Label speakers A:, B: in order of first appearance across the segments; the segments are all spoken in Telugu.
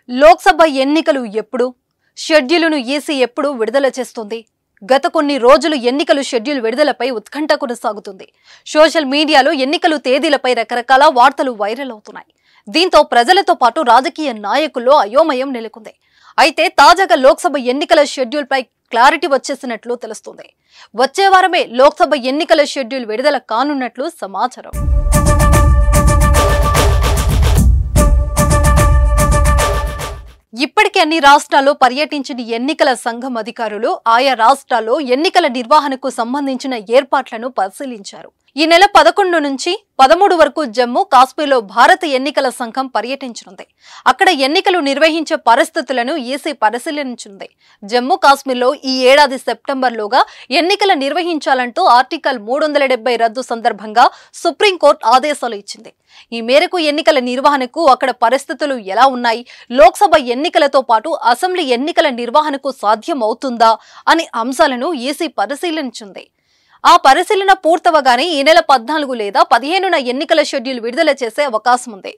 A: లోక్సభ ఎన్నికలు ఎప్పుడు షెడ్యూలును ఈసీ ఎప్పుడు విడుదల చేస్తుంది? గత కొన్ని రోజులు ఎన్నికలు షెడ్యూల్ విడుదలపై ఉత్కంఠ కొనసాగుతుంది. సోషల్ మీడియాలో ఎన్నికలు తేదీలపై రకరకాల వార్తలు వైరల్ అవుతున్నాయి. దీంతో ప్రజలతో పాటు రాజకీయ నాయకుల్లో అయోమయం నెలకొంది. అయితే తాజాగా లోక్సభ ఎన్నికల షెడ్యూల్ పై క్లారిటీ వచ్చేసినట్లు తెలుస్తుంది. వచ్చే వారమే లోక్సభ ఎన్నికల షెడ్యూల్ విడుదల కానున్నట్లు సమాచారం. ఇప్పటికే అన్ని రాష్ట్రాల్లో పర్యటించిన ఎన్నికల సంఘం అధికారులు ఆయా రాష్ట్రాల్లో ఎన్నికల నిర్వహణకు సంబంధించిన ఏర్పాట్లను పరిశీలించారు. ఈ నెల 11 నుంచి 13 వరకు జమ్మూ కాశ్మీర్లో భారత ఎన్నికల సంఘం పర్యటించనుంది. అక్కడ ఎన్నికలు నిర్వహించే పరిస్థితులను ఈసీ పరిశీలించనుంది. జమ్మూ కాశ్మీర్లో ఈ ఏడాది సెప్టెంబర్లోగా ఎన్నికలు నిర్వహించాలంటూ ఆర్టికల్ 370 రద్దు సందర్భంగా సుప్రీంకోర్టు ఆదేశాలు ఇచ్చింది. ఈ మేరకు ఎన్నికల నిర్వహణకు అక్కడ పరిస్థితులు ఎలా ఉన్నాయి, లోక్సభ ఎన్నికలతో పాటు అసెంబ్లీ ఎన్నికల నిర్వహణకు సాధ్యం అవుతుందా అనే అంశాలను ఈసీ పరిశీలించింది. ఆ పరిశీలన పూర్తవగానే ఈ నెల 14 లేదా 15న ఎన్నికల షెడ్యూల్ విడుదల చేసే అవకాశం ఉంది.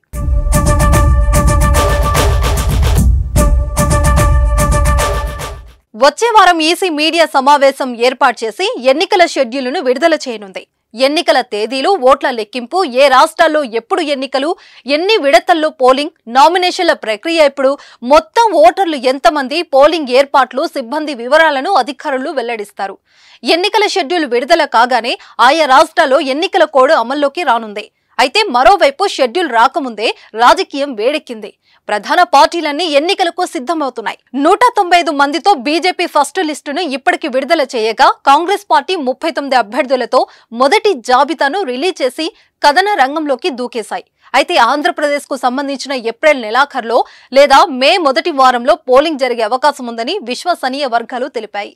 A: వచ్చే వారం ఈసీ మీడియా సమావేశం ఏర్పాటు చేసి ఎన్నికల షెడ్యూల్ను విడుదల చేయనుంది. ఎన్నికల తేదీలు, ఓట్ల లెక్కింపు, ఏ రాష్ట్రాల్లో ఎప్పుడు ఎన్నికలు, ఎన్ని విడతల్లో పోలింగ్, నామినేషన్ల ప్రక్రియ ఎప్పుడు, మొత్తం ఓటర్లు ఎంతమంది, పోలింగ్ ఏర్పాట్లు, సిబ్బంది వివరాలను అధికారులు వెల్లడిస్తారు. ఎన్నికల షెడ్యూల్ విడుదల కాగానే ఆయా రాష్ట్రాల్లో ఎన్నికల కోడ్ అమల్లోకి రానుంది. అయితే మరోవైపు షెడ్యూల్ రాకముందే రాజకీయం వేడెక్కింది. ప్రధాన పార్టీలన్నీ ఎన్నికలకు సిద్ధమవుతున్నాయి. 195 మందితో బీజేపీ ఫస్ట్ లిస్టును ఇప్పటికి విడుదల చేయగా, కాంగ్రెస్ పార్టీ 39 అభ్యర్థులతో మొదటి జాబితాను రిలీజ్ చేసి కథన రంగంలోకి దూకేశాయి. అయితే ఆంధ్రప్రదేశ్ కు సంబంధించిన ఏప్రిల్ నెలాఖరులో లేదా మే మొదటి వారంలో పోలింగ్ జరిగే అవకాశం ఉందని విశ్వసనీయ వర్గాలు తెలిపాయి.